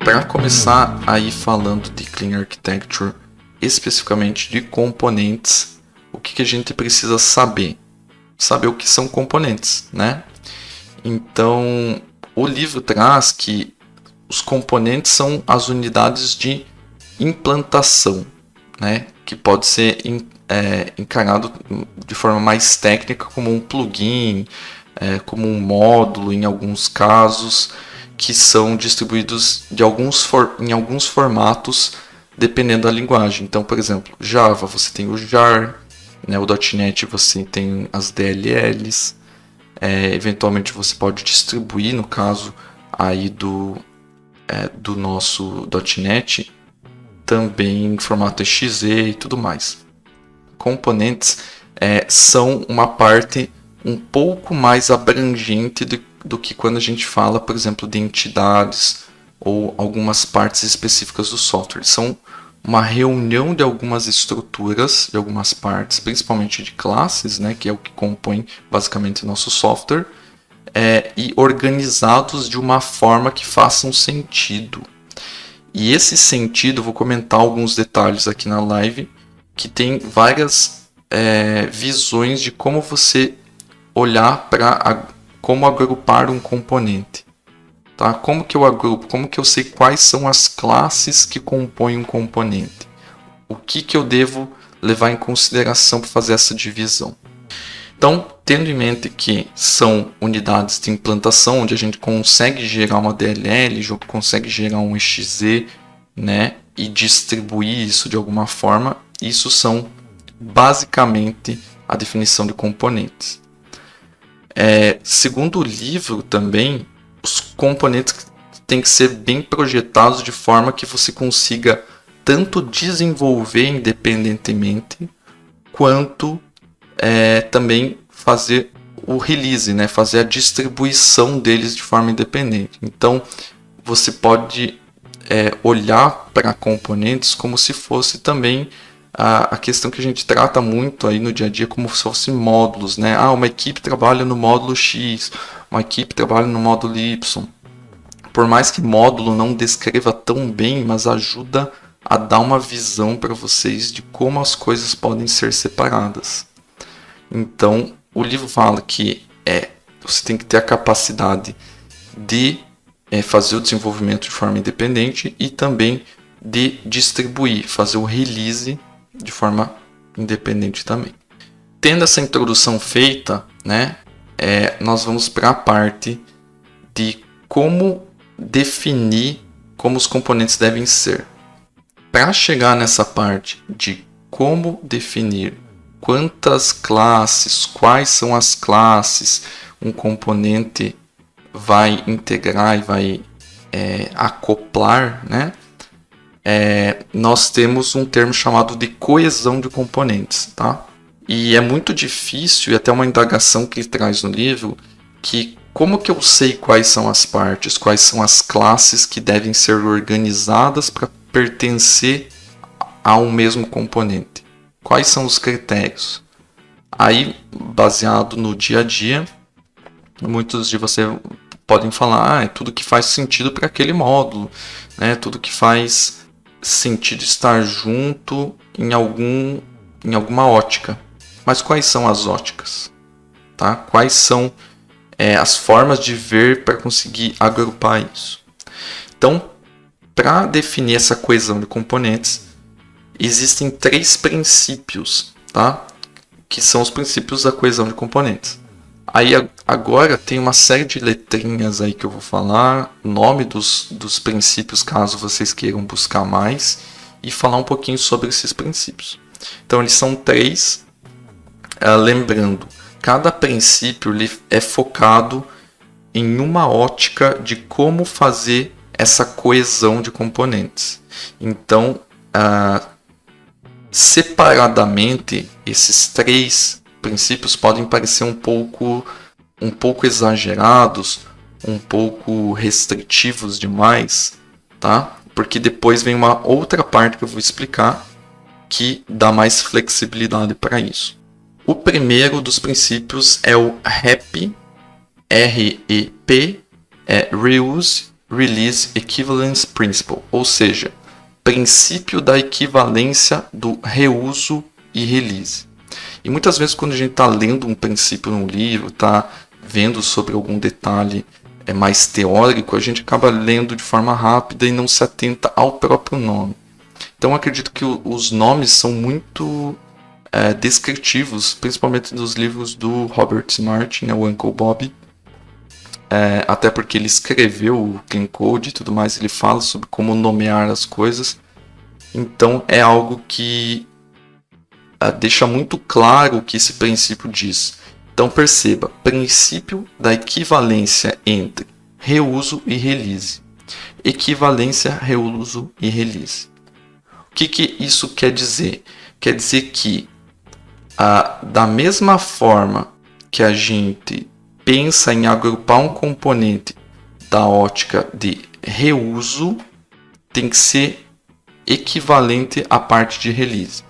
para começar aí falando de Clean Architecture, especificamente de componentes, o que a gente precisa saber? Saber o que são componentes, né? Então, o livro traz que os componentes são as unidades de implantação, né? Que pode ser encarado de forma mais técnica como um plugin, como um módulo em alguns casos, que são distribuídos em alguns formatos dependendo da linguagem. Então, por exemplo, Java você tem o jar, né? O .NET você tem as DLLs, eventualmente você pode distribuir, no caso aí do nosso .NET, também em formato exe e tudo mais. Componentes são uma parte um pouco mais abrangente do que quando a gente fala, por exemplo, de entidades ou algumas partes específicas do software. São uma reunião de algumas estruturas, de algumas partes, principalmente de classes, né, que é o que compõe basicamente o nosso software, e organizados de uma forma que façam sentido. E esse sentido, vou comentar alguns detalhes aqui na live, que tem várias visões de como você olhar para como agrupar um componente. Tá? Como que eu agrupo? Como que eu sei quais são as classes que compõem um componente? O que eu devo levar em consideração para fazer essa divisão? Então, tendo em mente que são unidades de implantação, onde a gente consegue gerar uma DLL, consegue gerar um exe, né, e distribuir isso de alguma forma, isso são basicamente a definição de componentes. Segundo o livro também, os componentes têm que ser bem projetados de forma que você consiga tanto desenvolver independentemente, quanto também fazer o release, né? Fazer a distribuição deles de forma independente. Então, você pode olhar para componentes como se fosse também a questão que a gente trata muito aí no dia a dia, como se fossem módulos, né? Uma equipe trabalha no módulo X, uma equipe trabalha no módulo Y. Por mais que módulo não descreva tão bem, mas ajuda a dar uma visão para vocês de como as coisas podem ser separadas. Então, o livro fala que você tem que ter a capacidade de fazer o desenvolvimento de forma independente e também de distribuir, fazer o release de forma independente também. Tendo essa introdução feita, né, nós vamos para a parte de como definir como os componentes devem ser. Para chegar nessa parte de como definir quantas classes, quais são as classes um componente vai integrar e vai acoplar, né? Nós temos um termo chamado de coesão de componentes, tá? E é muito difícil, e até uma indagação que ele traz no livro, que como que eu sei quais são as partes, quais são as classes que devem ser organizadas para pertencer a um mesmo componente? Quais são os critérios? Aí, baseado no dia a dia, muitos de vocês podem falar, tudo que faz sentido para aquele módulo, né? Tudo que faz sentido estar junto em alguma ótica. Mas quais são as óticas? Tá? Quais são as formas de ver para conseguir agrupar isso? Então, para definir essa coesão de componentes, existem 3 princípios, tá? Que são os princípios da coesão de componentes. Aí agora tem uma série de letrinhas aí que eu vou falar, nome dos princípios, caso vocês queiram buscar mais, e falar um pouquinho sobre esses princípios. Então eles são 3, lembrando, cada princípio é focado em uma ótica de como fazer essa coesão de componentes. Então, separadamente, esses 3 princípios podem parecer um pouco exagerados, um pouco restritivos demais, tá? Porque depois vem uma outra parte que eu vou explicar que dá mais flexibilidade para isso. O primeiro dos princípios é o REP, R-E-P, Reuse Release Equivalence Principle, ou seja, princípio da equivalência do reuso e release. E muitas vezes quando a gente está lendo um princípio num livro, está vendo sobre algum detalhe mais teórico, a gente acaba lendo de forma rápida e não se atenta ao próprio nome. Então eu acredito que os nomes são muito descritivos, principalmente dos livros do Robert Martin, né, o Uncle Bob. Até porque ele escreveu o Clean Code e tudo mais, ele fala sobre como nomear as coisas. Então é algo que deixa muito claro o que esse princípio diz. Então perceba, princípio da equivalência entre reuso e release. Equivalência, reuso e release. O que isso quer dizer? Quer dizer que da mesma forma que a gente pensa em agrupar um componente da ótica de reuso, tem que ser equivalente à parte de release.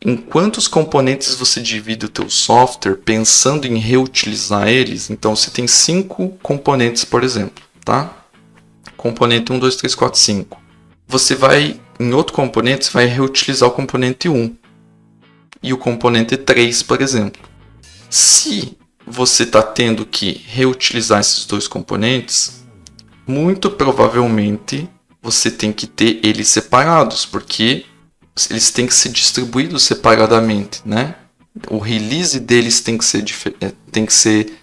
Em quantos componentes você divide o teu software pensando em reutilizar eles? Então você tem 5 componentes, por exemplo, tá? Componente 1, 2, 3, 4, 5. Você vai, em outro componente, você vai reutilizar o componente 1 e o componente 3, por exemplo. Se você está tendo que reutilizar esses 2 componentes, muito provavelmente você tem que ter eles separados, porque eles têm que ser distribuídos separadamente, né? O release deles tem que ser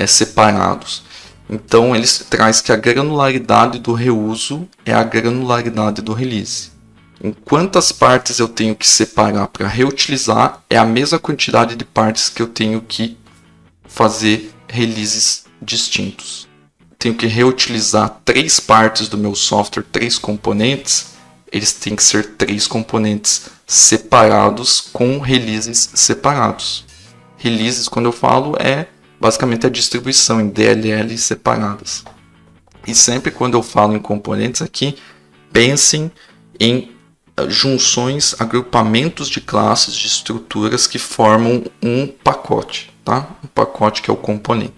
separados. Então eles traz que a granularidade do reuso é a granularidade do release. Em quantas partes eu tenho que separar para reutilizar é a mesma quantidade de partes que eu tenho que fazer releases distintos. Tenho que reutilizar 3 partes do meu software, 3 componentes. Eles têm que ser 3 componentes separados com releases separados. Releases, quando eu falo, é basicamente a distribuição em DLL separadas. E sempre quando eu falo em componentes aqui, pensem em junções, agrupamentos de classes, de estruturas que formam um pacote, tá? Um pacote que é o componente.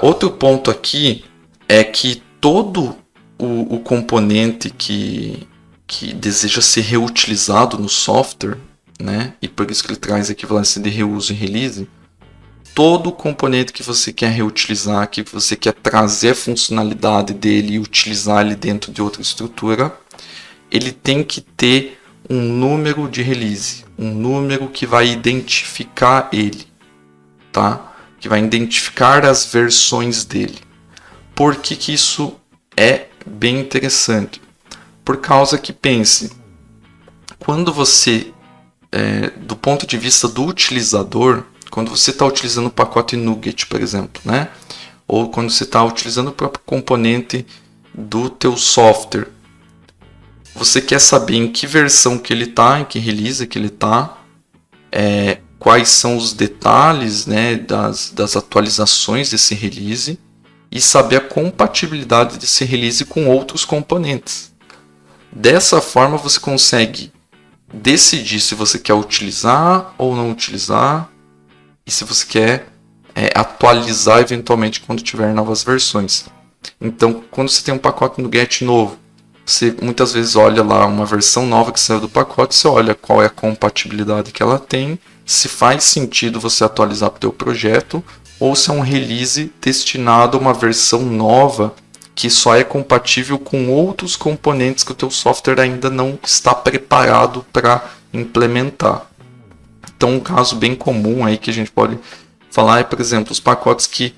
Outro ponto aqui é que todo o componente que deseja ser reutilizado no software, né? E por isso que ele traz a equivalência de reuso e release. Todo componente que você quer reutilizar, que você quer trazer a funcionalidade dele e utilizar ele dentro de outra estrutura, ele tem que ter um número de release, um número que vai identificar ele, tá? Que vai identificar as versões dele. Por que isso é bem interessante? Por causa que, pense, quando você, do ponto de vista do utilizador, quando você está utilizando o pacote NuGet, por exemplo, né? Ou quando você está utilizando o próprio componente do teu software, você quer saber em que versão que ele está, em que release que ele está, quais são os detalhes, né, das atualizações desse release e saber a compatibilidade desse release com outros componentes. Dessa forma você consegue decidir se você quer utilizar ou não utilizar e se você quer atualizar eventualmente quando tiver novas versões. Então, quando você tem um pacote NuGet novo, você muitas vezes olha lá uma versão nova que saiu do pacote, você olha qual é a compatibilidade que ela tem, se faz sentido você atualizar para o teu projeto ou se é um release destinado a uma versão nova que só é compatível com outros componentes que o teu software ainda não está preparado para implementar. Então, um caso bem comum aí que a gente pode falar é, por exemplo, os pacotes que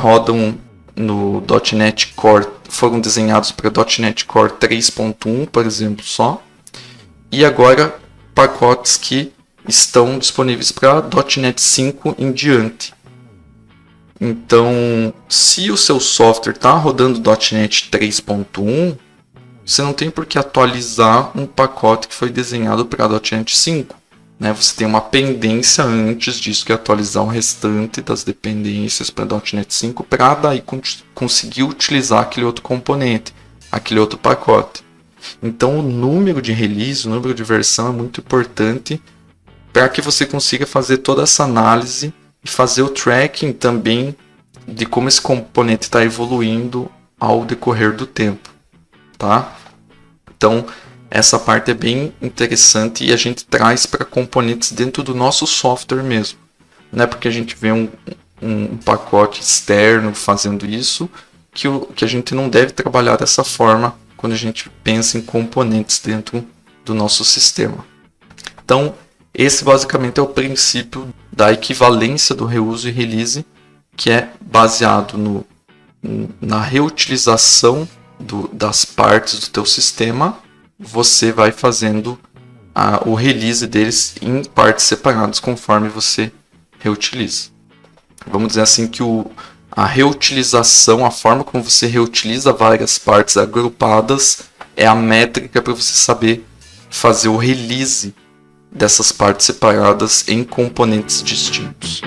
rodam no .NET Core, foram desenhados para .NET Core 3.1, por exemplo, só. E agora, pacotes que estão disponíveis para .NET 5 em diante. Então, se o seu software está rodando .NET 3.1, você não tem por que atualizar um pacote que foi desenhado para .NET 5. Né? Você tem uma pendência antes disso, que é atualizar o restante das dependências para .NET 5 para daí conseguir utilizar aquele outro componente, aquele outro pacote. Então, o número de release, o número de versão é muito importante para que você consiga fazer toda essa análise e fazer o tracking também de como esse componente está evoluindo ao decorrer do tempo, tá? Então, essa parte é bem interessante e a gente traz para componentes dentro do nosso software mesmo. Não é porque a gente vê um pacote externo fazendo isso que a gente não deve trabalhar dessa forma quando a gente pensa em componentes dentro do nosso sistema. Então, esse basicamente é o princípio da equivalência do reuso e release, que é baseado na reutilização das partes do teu sistema. Você vai fazendo o release deles em partes separadas conforme você reutiliza. Vamos dizer assim que a reutilização, a forma como você reutiliza várias partes agrupadas é a métrica para você saber fazer o release dessas partes separadas em componentes distintos.